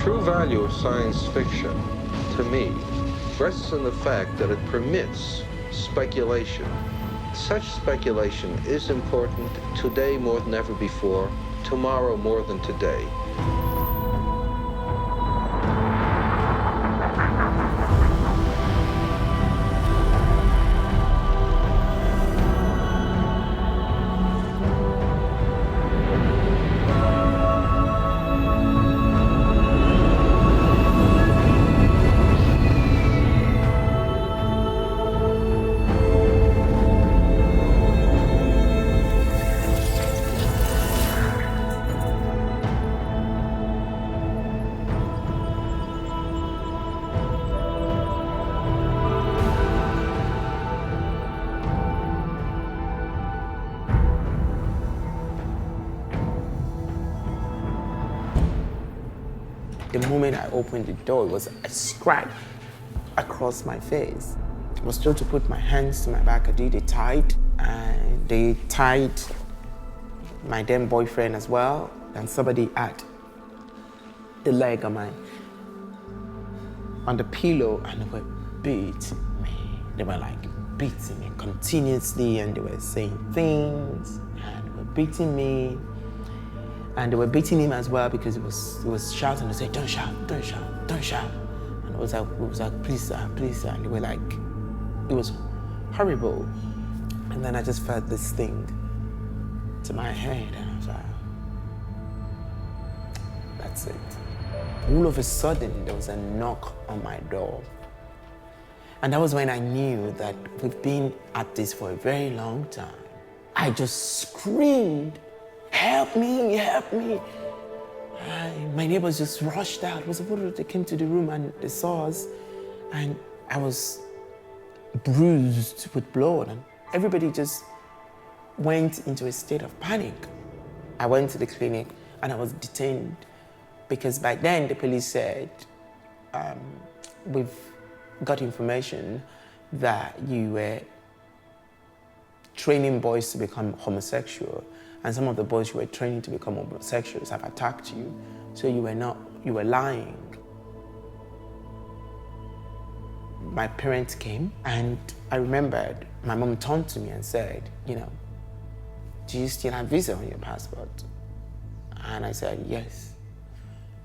true value of science fiction, to me, rests in the fact that it permits speculation. Such speculation is important today more than ever before, tomorrow more than today. The moment I opened the door, it was a scratch across my face. I was told to put my hands to my back. I did it tight, and they tied my then boyfriend as well, and somebody had the leg on the pillow, and they were beating me. They were like beating me continuously, and they were saying things, and they were beating me. And they were beating him as well because he was shouting. They said, "Don't shout, don't shout, don't shout." And it was like, "Please, sir, please, sir." And they were like, it was horrible. And then I just felt this thing to my head, and I was like, that's it. All of a sudden, there was a knock on my door. And that was when I knew that we've been at this for a very long time. I just screamed, "Help me, help me." My neighbors just rushed out. They came to the room and they saw us, and I was bruised with blood, and everybody just went into a state of panic. I went to the clinic and I was detained because by then the police said, "We've got information that you were training boys to become homosexual, and some of the boys you were training to become homosexuals have attacked you, so you were lying." My parents came, and I remembered my mom turned to me and said, "Do you still have visa on your passport?" And I said, "Yes."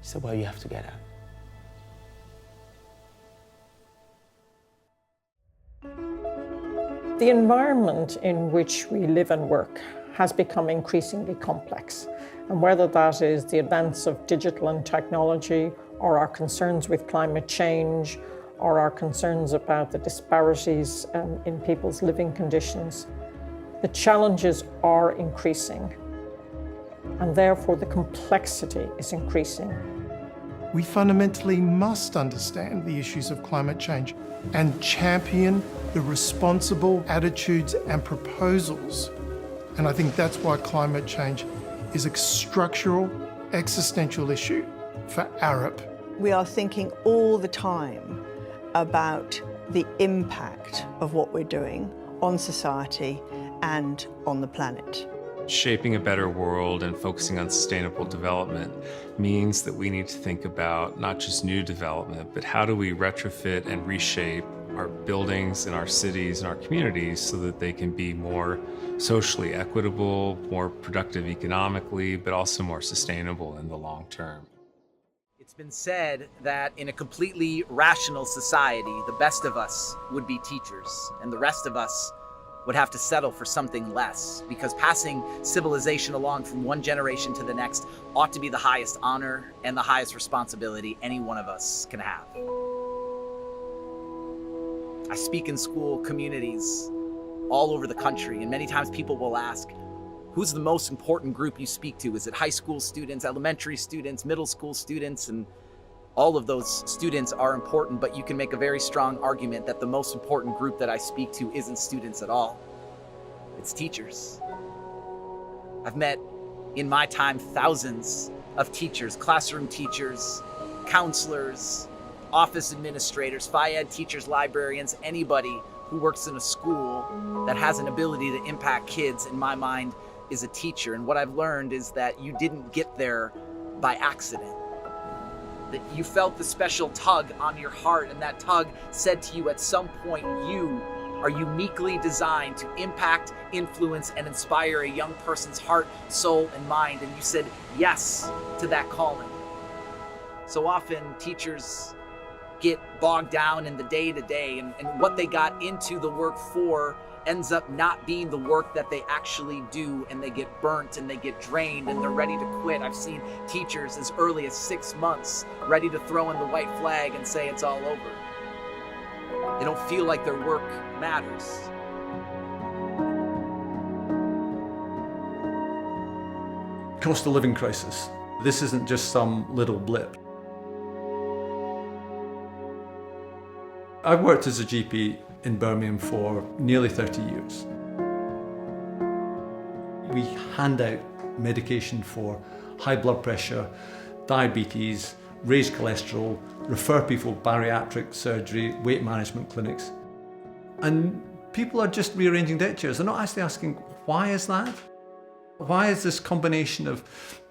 She said, "Well, you have to get out." The environment in which we live and work has become increasingly complex. And whether that is the advance of digital and technology, or our concerns with climate change, or our concerns about the disparities in people's living conditions, the challenges are increasing. And therefore the complexity is increasing. We fundamentally must understand the issues of climate change and champion the responsible attitudes and proposals. And I think that's why climate change is a structural, existential issue for Arup. We are thinking all the time about the impact of what we're doing on society and on the planet. Shaping a better world and focusing on sustainable development means that we need to think about not just new development, but how do we retrofit and reshape our buildings and our cities and our communities so that they can be more socially equitable, more productive economically, but also more sustainable in the long term. It's been said that in a completely rational society, the best of us would be teachers, and the rest of us would have to settle for something less, because passing civilization along from one generation to the next ought to be the highest honor and the highest responsibility any one of us can have. I speak in school communities all over the country, and many times people will ask, who's the most important group you speak to? Is it high school students, elementary students, middle school students? And all of those students are important, but you can make a very strong argument that the most important group that I speak to isn't students at all. It's teachers. I've met in my time thousands of teachers, classroom teachers, counselors, office administrators, FIED teachers, librarians, anybody who works in a school that has an ability to impact kids, in my mind, is a teacher. And what I've learned is that you didn't get there by accident. that you felt the special tug on your heart, and that tug said to you at some point, you are uniquely designed to impact, influence, and inspire a young person's heart, soul, and mind, and you said yes to that calling. So often teachers get bogged down in the day-to-day, and what they got into the work for ends up not being the work that they actually do, and they get burnt and they get drained and they're ready to quit. I've seen teachers as early as 6 months ready to throw in the white flag and say it's all over. They don't feel like their work matters. Cost of living crisis. This isn't just some little blip. I've worked as a GP in Birmingham for nearly 30 years. We hand out medication for high blood pressure, diabetes, raised cholesterol, refer people to bariatric surgery, weight management clinics. And people are just rearranging deck chairs. They're not actually asking, why is that? Why is this combination of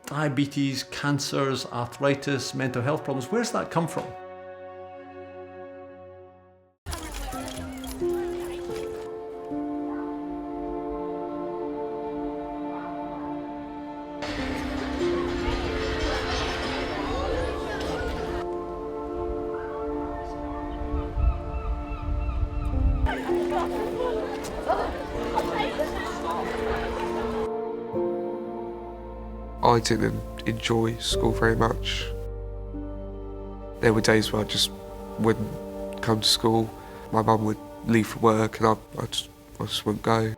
diabetes, cancers, arthritis, mental health problems, where's that come from? I didn't enjoy school very much. There were days where I just wouldn't come to school. My mum would leave for work and I just wouldn't go.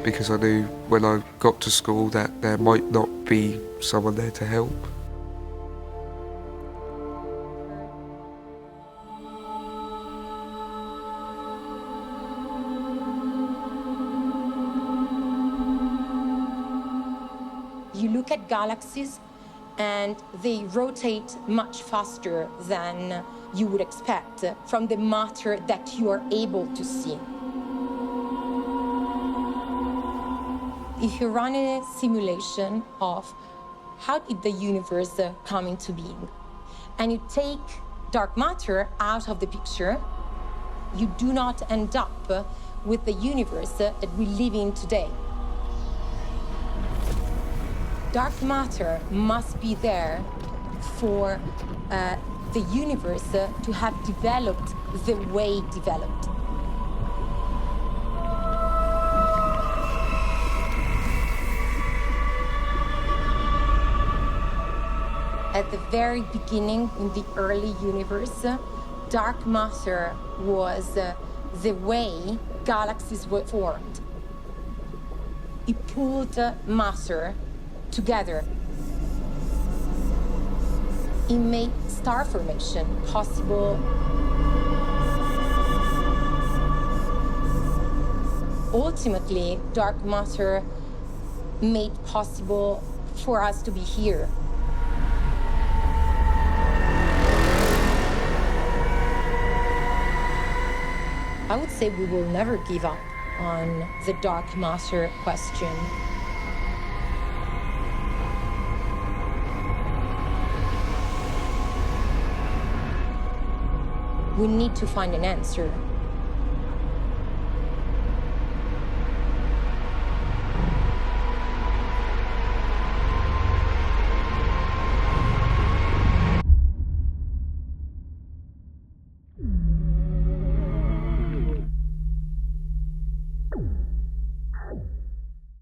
Because I knew when I got to school that there might not be someone there to help. You look at galaxies and they rotate much faster than you would expect from the matter that you are able to see. If you run a simulation of how did the universe come into being, and you take dark matter out of the picture, you do not end up with the universe that we live in today. Dark matter must be there for the universe to have developed the way it developed. At the very beginning, in the early universe, dark matter was the way galaxies were formed. It pulled matter together. It made star formation possible. Ultimately, dark matter made possible for us to be here. I would say we will never give up on the dark matter question. We need to find an answer.